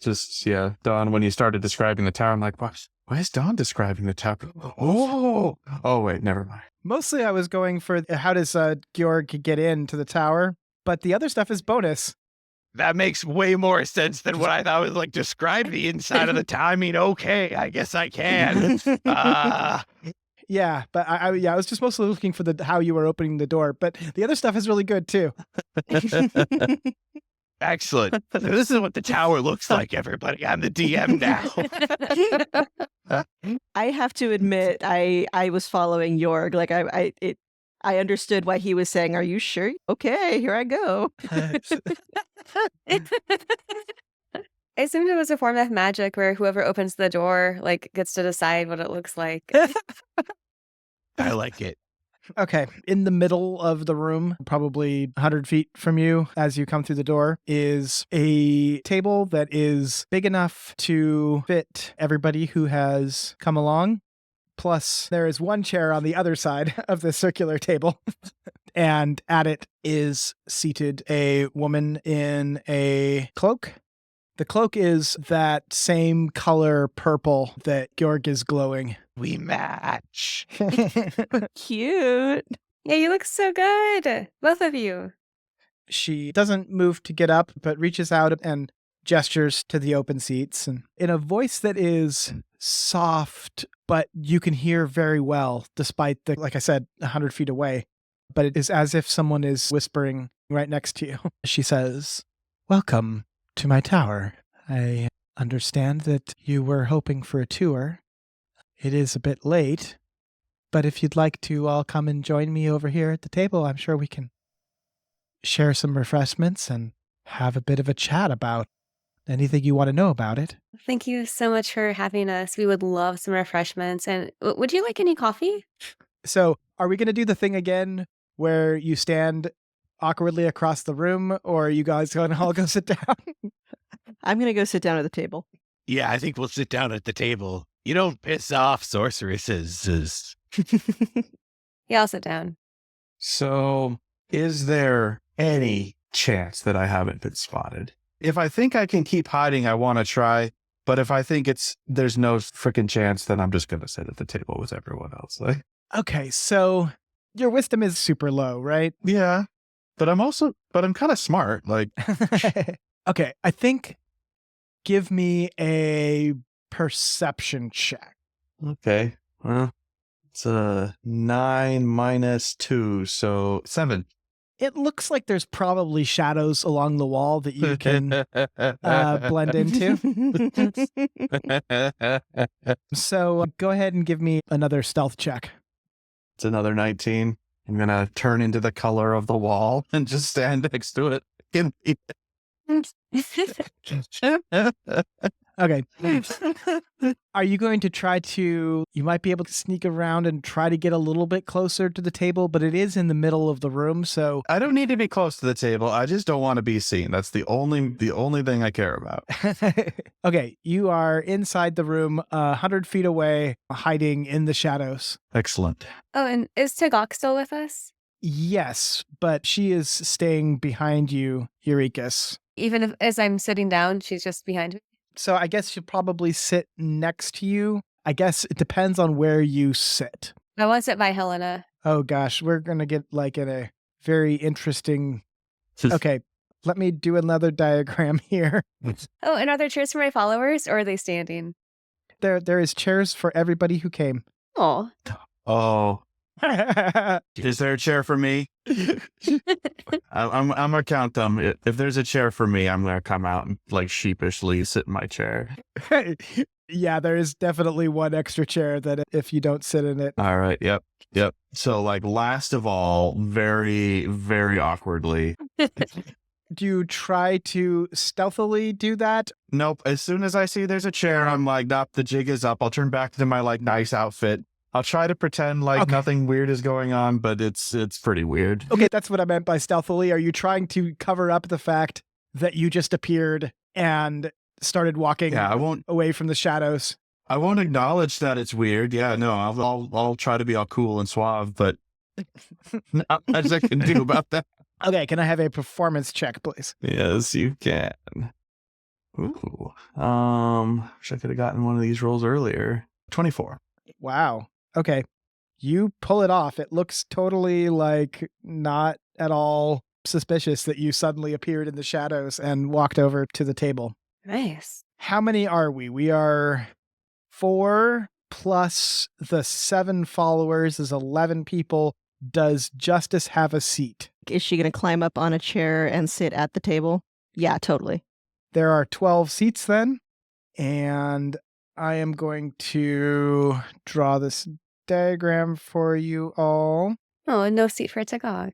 Dawn, when you started describing the tower, I'm like, why is Dawn describing the tower? Oh, wait, never mind. Mostly I was going for how does Georg get into the tower, but the other stuff is bonus. That makes way more sense than what I thought was like describe the inside of the tower. I mean, okay, I guess I can. Yeah, but I was just mostly looking for how you were opening the door, but the other stuff is really good too. Excellent. So this is what the tower looks like, everybody. I'm the DM now. I have to admit, I was following Jorg. Like I understood why he was saying, "Are you sure? Okay, here I go." I assumed it was a form of magic where whoever opens the door gets to decide what it looks like. I like it. Okay, in the middle of the room, probably 100 feet from you as you come through the door, is a table that is big enough to fit everybody who has come along. Plus, there is one chair on the other side of the circular table. And at it is seated a woman in a cloak. The cloak is that same color purple that Georg is glowing. We match. Cute. Yeah, you look so good. Both of you. She doesn't move to get up, but reaches out and gestures to the open seats. And in a voice that is soft, but you can hear very well, despite like I said, 100 feet away. But it is as if someone is whispering right next to you. She says, "Welcome to my tower. I understand that you were hoping for a tour. It is a bit late, but if you'd like to all come and join me over here at the table, I'm sure we can share some refreshments and have a bit of a chat about anything you want to know about it." Thank you so much for having us. We would love some refreshments. And would you like any coffee? So, are we going to do the thing again where you stand awkwardly across the room, or are you guys going to all go sit down? I'm going to go sit down at the table. Yeah, I think we'll sit down at the table. You don't piss off sorceresses. Yeah, I'll sit down. So, is there any chance that I haven't been spotted? If I think I can keep hiding, I want to try. But if I think there's no freaking chance, then I'm just going to sit at the table with everyone else. Like, Okay, so your wisdom is super low, right? yeah, but I'm kind of smart. Like, Okay, I think give me a perception check. okay, well, it's a 9 minus 2, so 7. It looks like there's probably shadows along the wall that you can blend into. So go ahead and give me another stealth check. It's another 19. I'm going to turn into the color of the wall and just stand next to it. Give me- Okay. Are you going to try to, you might be able to sneak around and try to get a little bit closer to the table, but it is in the middle of the room, so. I don't need to be close to the table. I just don't want to be seen. That's the only thing I care about. Okay, you are inside the room, 100 feet away, hiding in the shadows. Excellent. Oh, and is Tagak still with us? Yes, but she is staying behind you, Urekas. Even if, as I'm sitting down, she's just behind me? So I guess she'll probably sit next to you. I guess it depends on where you sit. I want to sit by Helena. Oh gosh, we're going to get like in a very interesting. Okay, let me do another diagram here. Oh, and are there chairs for my followers, or are they standing? There is chairs for everybody who came. Oh. Oh, is there a chair for me? I'm gonna count them. If there's a chair for me, I'm gonna come out and like sheepishly sit in my chair. Yeah, there is definitely one extra chair that if you don't sit in it. All right. Yep. So like last of all, very, very awkwardly. Do you try to stealthily do that? Nope. As soon as I see there's a chair, I'm like, nope, the jig is up. I'll turn back to my like nice outfit. I'll try to pretend like nothing weird is going on, but it's pretty weird. Okay, that's what I meant by stealthily. Are you trying to cover up the fact that you just appeared and started walking away from the shadows? I won't acknowledge that it's weird. Yeah, no, I'll try to be all cool and suave, but not much I can do about that. Okay, can I have a performance check, please? Yes, you can. Ooh. Wish I could have gotten one of these rolls earlier. 24. Wow. Okay. You pull it off. It looks totally like not at all suspicious that you suddenly appeared in the shadows and walked over to the table. Nice. How many are we? We are 4 plus the 7 followers is 11 people. Does Justice have a seat? Is she going to climb up on a chair and sit at the table? Yeah, totally. There are 12 seats then. And I am going to draw this diagram for you all. Oh, and no seat for Tagak.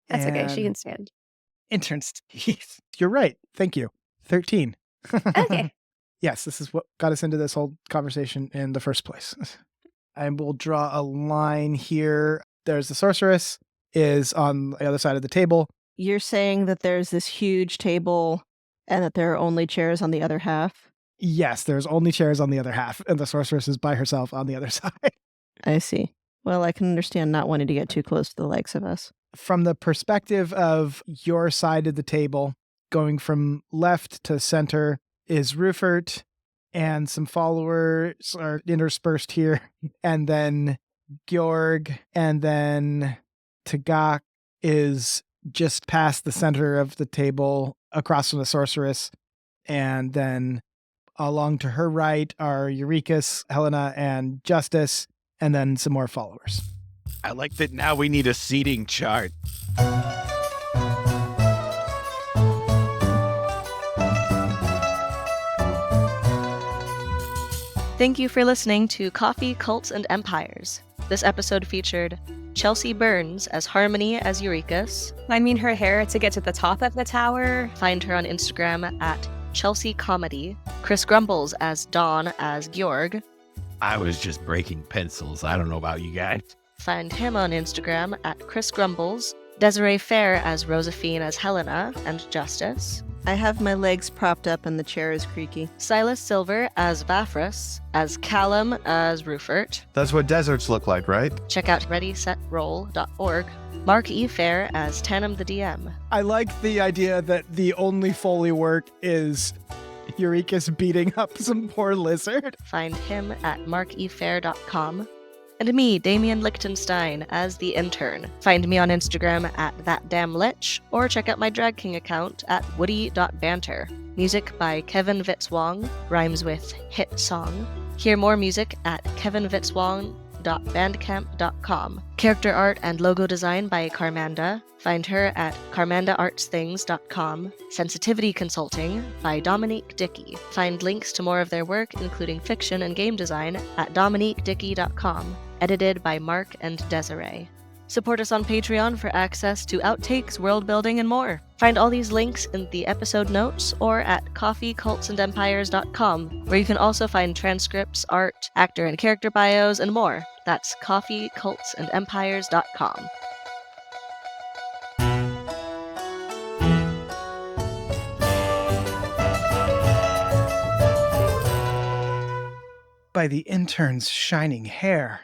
That's okay. She can And stand. Interns. You're right. Thank you. 13. Okay. Yes, this is what got us into this whole conversation in the first place. I will draw a line here. There's the sorceress is on the other side of the table. You're saying that there's this huge table and that there are only chairs on the other half? Yes, there's only chairs on the other half, and the sorceress is by herself on the other side. I see. Well, I can understand not wanting to get too close to the likes of us. From the perspective of your side of the table, going from left to center is Rufert, and some followers are interspersed here, and then Georg, and then Tagak is just past the center of the table across from the sorceress, and then along to her right are Urekas, Helena, and Justice, and then some more followers. I like that now we need a seating chart. Thank you for listening to Coffee, Cults, and Empires. This episode featured Chelsea Burns as Harmony as Urekas. I mean, her hair to get to the top of the tower. Find her on Instagram at Chelsea Comedy. Chris Grumbles as Dawn as Georg. I was just breaking pencils. I don't know about you guys. Find him on Instagram at Chris Grumbles. Desiree Fair as Josephine as Helena and Justice. I have my legs propped up and the chair is creaky. Silas Silver as Vafrus, as Callum as Rufert. That's what deserts look like, right? Check out readysetroll.org. Mark E. Fair as Tanam the DM. I like the idea that the only Foley work is Urekas beating up some poor lizard. Find him at markefair.com. And me, Damian Lichtenstein, as the Intern. Find me on Instagram at thatdamnlich, or check out my Drag King account at woody.banter. Music by Kevin Vitzwong, rhymes with hit song. Hear more music at kevinvitzwong.bandcamp.com. Character art and logo design by Carmanda. Find her at carmandaartsthings.com. Sensitivity consulting by Dominique Dickey. Find links to more of their work, including fiction and game design, at dominiquedickey.com. Edited by Mark and Desiree. Support us on Patreon for access to outtakes, world building, and more. Find all these links in the episode notes or at coffeecultsandempires.com, where you can also find transcripts, art, actor and character bios, and more. That's coffeecultsandempires.com. By the intern's shining hair.